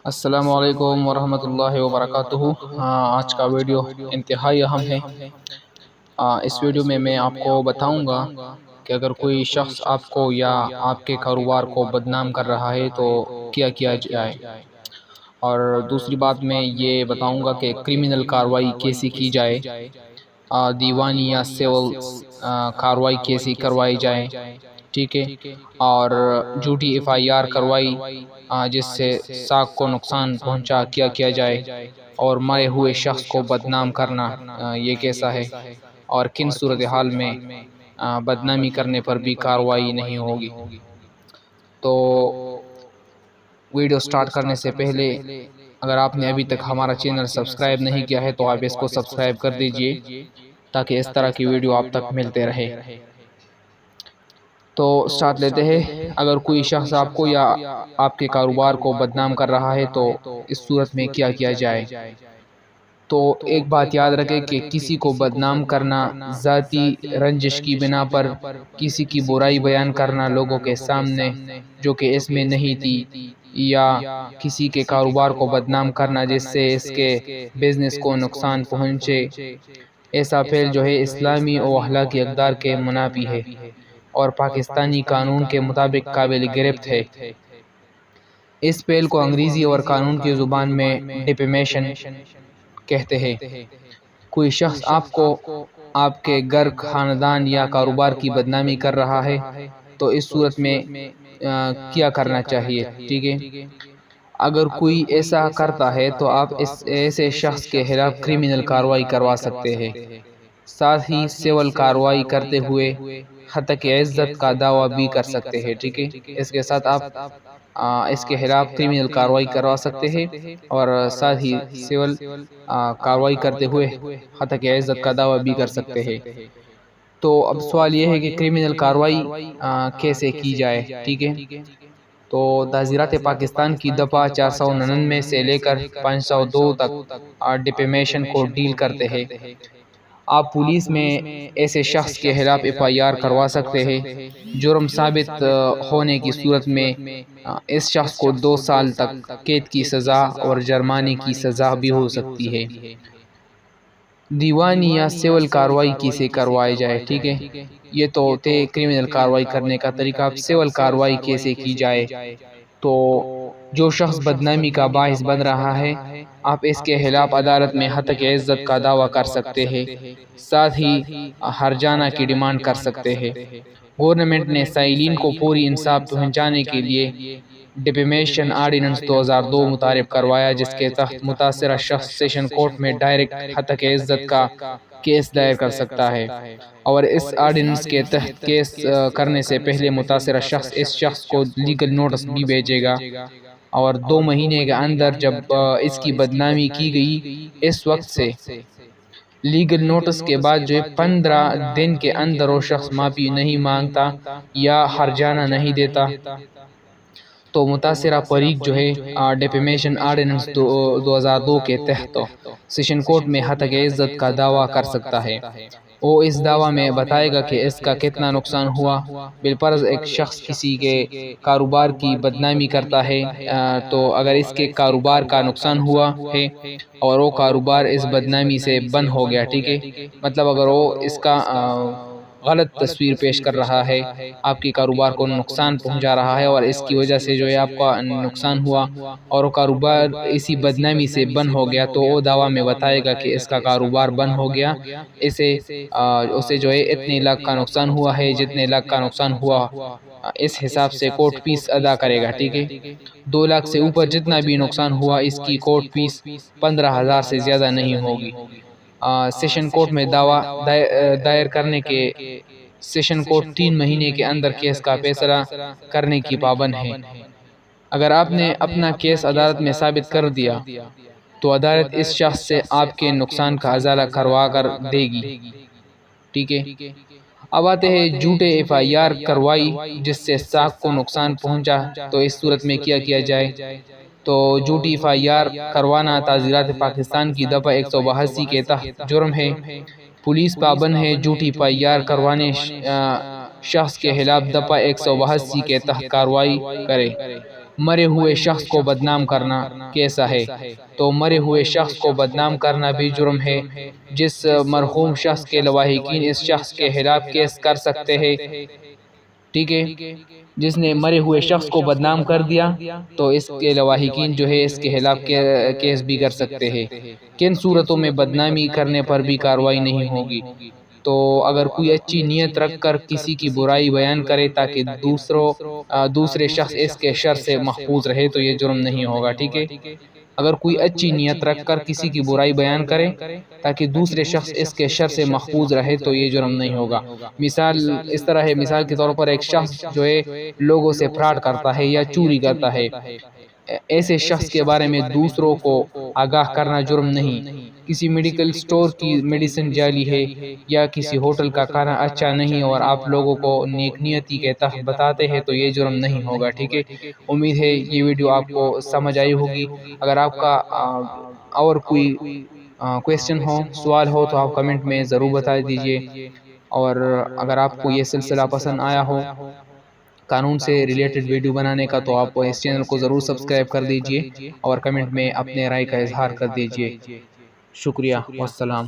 السلام علیکم ورحمۃ اللہ وبرکاتہ۔ آج کا ویڈیو انتہائی اہم ہے۔ اس ویڈیو میں میں آپ کو بتاؤں گا کہ اگر کوئی شخص آپ کو یا آپ کے کاروبار کو بدنام کر رہا ہے تو کیا کیا جائے، اور دوسری بات میں یہ بتاؤں گا کہ کرمنل کارروائی کیسی کی جائے، دیوانی یا سول کارروائی کیسی کروائی جائے، ٹھیک ہے، اور جھوٹی ایف آئی آر کروائی جس سے ساکھ کو نقصان پہنچا کیا جائے، اور مرے ہوئے شخص کو بدنام کرنا یہ کیسا ہے، اور کن صورتحال میں بدنامی کرنے پر بھی کارروائی نہیں ہوگی۔ تو ویڈیو سٹارٹ کرنے سے پہلے اگر آپ نے ابھی تک ہمارا چینل سبسکرائب نہیں کیا ہے تو آپ اس کو سبسکرائب کر دیجئے تاکہ اس طرح کی ویڈیو آپ تک ملتے رہے۔ تو سٹارٹ لیتے ہیں۔ اگر کوئی شخص آپ کو یا آپ کے کاروبار کو بدنام کر رہا ہے تو اس صورت میں کیا کیا جائے۔ تو ایک بات یاد رکھیں کہ کسی کو بدنام کرنا، ذاتی رنجش کی بنا پر کسی کی برائی بیان کرنا لوگوں کے سامنے جو کہ اس میں نہیں تھی، یا کسی کے کاروبار کو بدنام کرنا جس سے اس کے بزنس کو نقصان پہنچے، ایسا فعل جو ہے اسلامی و اخلاقی اقدار کے منافی ہے اور پاکستانی قانون کے مطابق قابل گرفت ہے۔ اس فعل کو انگریزی اور قانون کی زبان میں ڈیفیمیشن کہتے ہیں۔ کوئی شخص آپ کو، آپ کے گھر، خاندان یا کاروبار کی بدنامی کر رہا ہے تو اس صورت میں کیا کرنا چاہیے، ٹھیک ہے۔ اگر کوئی ایسا کرتا ہے تو آپ ایسے شخص کے خلاف کرمنل کارروائی کروا سکتے ہیں، ساتھ ہی سول کارروائی کرتے ہوئے ہتک عزت کا دعویٰ بھی کر سکتے ہیں، ٹھیک ہے۔ اس کے ساتھ آپ اس کے خلاف کرمنل کارروائی کروا سکتے ہیں اور ساتھ ہی سول کارروائی کرتے ہوئے ہتک عزت کا دعویٰ بھی کر سکتے ہیں۔ تو اب سوال یہ ہے کہ کرمنل کارروائی کیسے کی جائے، ٹھیک ہے۔ تو تعزیرات پاکستان کی دفعہ 499 سے لے کر 502 تک ڈیفیمیشن کو ڈیل کرتے ہیں۔ آپ پولیس میں ایسے شخص کے خلاف ایف آئی آر کروا سکتے ہیں۔ جرم ثابت ہونے کی صورت میں اس شخص کو 2 سال تک قید کی سزا اور جرمانے کی سزا بھی ہو سکتی ہے۔ دیوانی یا سول کارروائی کیسے کروائی جائے، ٹھیک ہے۔ یہ تو تھے کرمنل کارروائی کرنے کا طریقہ۔ اب سول کارروائی کیسے کی جائے، تو جو شخص بدنامی کا باعث بن رہا ہے آپ اس کے خلاف عدالت میں ہتک عزت کا دعویٰ کر سکتے ہیں، ساتھ ہی ہرجانہ کی ڈیمانڈ کر سکتے ہیں۔ گورنمنٹ نے سائلین کو پوری انصاف پہنچانے کے لیے ڈیفیمیشن آرڈیننس 2002 متعارف کروایا، جس کے تحت متاثرہ شخص سیشن کورٹ میں ڈائریکٹ ہتک عزت کا کیس دائر کر سکتا ہے، اور اس آرڈیننس کے تحت کیس کرنے سے پہلے متاثرہ شخص اس شخص کو لیگل نوٹس بھی بھیجے گا، اور 2 مہینے کے اندر جب اس کی بدنامی کی گئی اس وقت سے لیگل نوٹس کے بعد جو 15 دن کے اندر وہ شخص معافی نہیں مانگتا یا ہرجانہ نہیں دیتا تو متاثرہ فریق جو ہے ڈیفیمیشن آرڈیننس 2002 کے تحت سیشن کورٹ میں ہتک عزت کا دعویٰ کر سکتا ہے۔ وہ اس دعویٰ میں بتائے گا کہ اس کا کتنا نقصان ہوا۔ بالفرض ایک شخص کسی کے کاروبار کی بدنامی کرتا ہے تو اگر اس کے کاروبار کا نقصان ہوا ہے اور وہ کاروبار اس بدنامی سے بند ہو گیا، ٹھیک ہے، مطلب اگر وہ اس کا غلط تصویر پیش کر رہا ہے، آپ کے کاروبار کو نقصان پہنچا رہا ہے اور اس کی وجہ سے جو ہے آپ کا نقصان ہوا اور وہ کاروبار اسی بدنامی سے بند ہو گیا، تو وہ دعویٰ میں بتائے گا کہ اس کا کاروبار بند ہو گیا، اسے جو ہے اتنے لاکھ کا نقصان ہوا ہے، جتنے لاکھ کا نقصان ہوا اس حساب سے کورٹ فیس ادا کرے گا، ٹھیک ہے۔ 2 لاکھ سے اوپر جتنا بھی نقصان ہوا اس کی کورٹ فیس 15,000 سے زیادہ نہیں ہوگی۔ سیشن کورٹ میں دعویٰ دائر کرنے کے سیشن کورٹ 3 مہینے کے اندر کیس کا فیصلہ کرنے کی پابند ہے۔ اگر آپ نے اپنا کیس عدالت میں ثابت کر دیا تو عدالت اس شخص سے آپ کے نقصان کا ازالہ کروا کر دے گی، ٹھیک ہے۔ اب آتے ہیں جھوٹے ایف آئی آر کروائی جس سے ساکھ کو نقصان پہنچا، تو اس صورت میں کیا کیا جائے۔ تو جھوٹی ایف آئی آر کروانا تعزیرات پاکستان کی دفعہ 182 کے تحت جرم ہے۔ پولیس پابند ہے جھوٹی ایف آئی آر کروانے شخص کے خلاف دفعہ 182 کے تحت کارروائی کرے۔ مرے ہوئے شخص کو بدنام کرنا کیسا ہے؟ تو مرے ہوئے شخص کو بدنام کرنا بھی جرم ہے۔ جس مرحوم شخص کے لواحقین اس شخص کے خلاف کیس کر سکتے ہیں، ٹھیک ہے، جس نے مرے ہوئے شخص کو بدنام کر دیا تو اس کے لواحقین جو ہے اس کے خلاف کیس بھی کر سکتے ہیں۔ کن صورتوں میں بدنامی کرنے پر بھی کارروائی نہیں ہوگی؟ تو اگر کوئی اچھی نیت رکھ کر کسی کی برائی بیان کرے تاکہ دوسرے شخص اس کے شر سے محفوظ رہے تو یہ جرم نہیں ہوگا، ٹھیک ہے۔ اگر کوئی اچھی نیت رکھ کر کسی کی برائی بیان کرے تاکہ دوسرے شخص اس کے شر سے محفوظ رہے تو یہ جرم نہیں ہوگا۔ مثال اس طرح ہے، مثال کے طور پر ایک شخص جو ہے لوگوں سے فراڈ کرتا ہے یا چوری کرتا ہے، ایسے شخص کے بارے میں دوسروں کو آگاہ کرنا جرم نہیں۔ کسی میڈیکل سٹور کی میڈیسن جعلی ہے یا کسی ہوٹل کا کھانا اچھا نہیں اور آپ لوگوں کو نیک نیتی کے تحت بتاتے ہیں تو یہ جرم نہیں ہوگا، ٹھیک ہے۔ امید ہے یہ ویڈیو آپ کو سمجھ آئی ہوگی۔ اگر آپ کا اور کوئی کویسچن ہو، سوال ہو تو آپ کمنٹ میں ضرور بتا دیجئے، اور اگر آپ کو یہ سلسلہ پسند آیا ہو قانون سے ریلیٹڈ ویڈیو بنانے کا تو آپ اس چینل کو ضرور سبسکرائب کر دیجئے اور کمنٹ میں اپنے رائے کا اظہار کر دیجئے۔ شکریہ، والسلام۔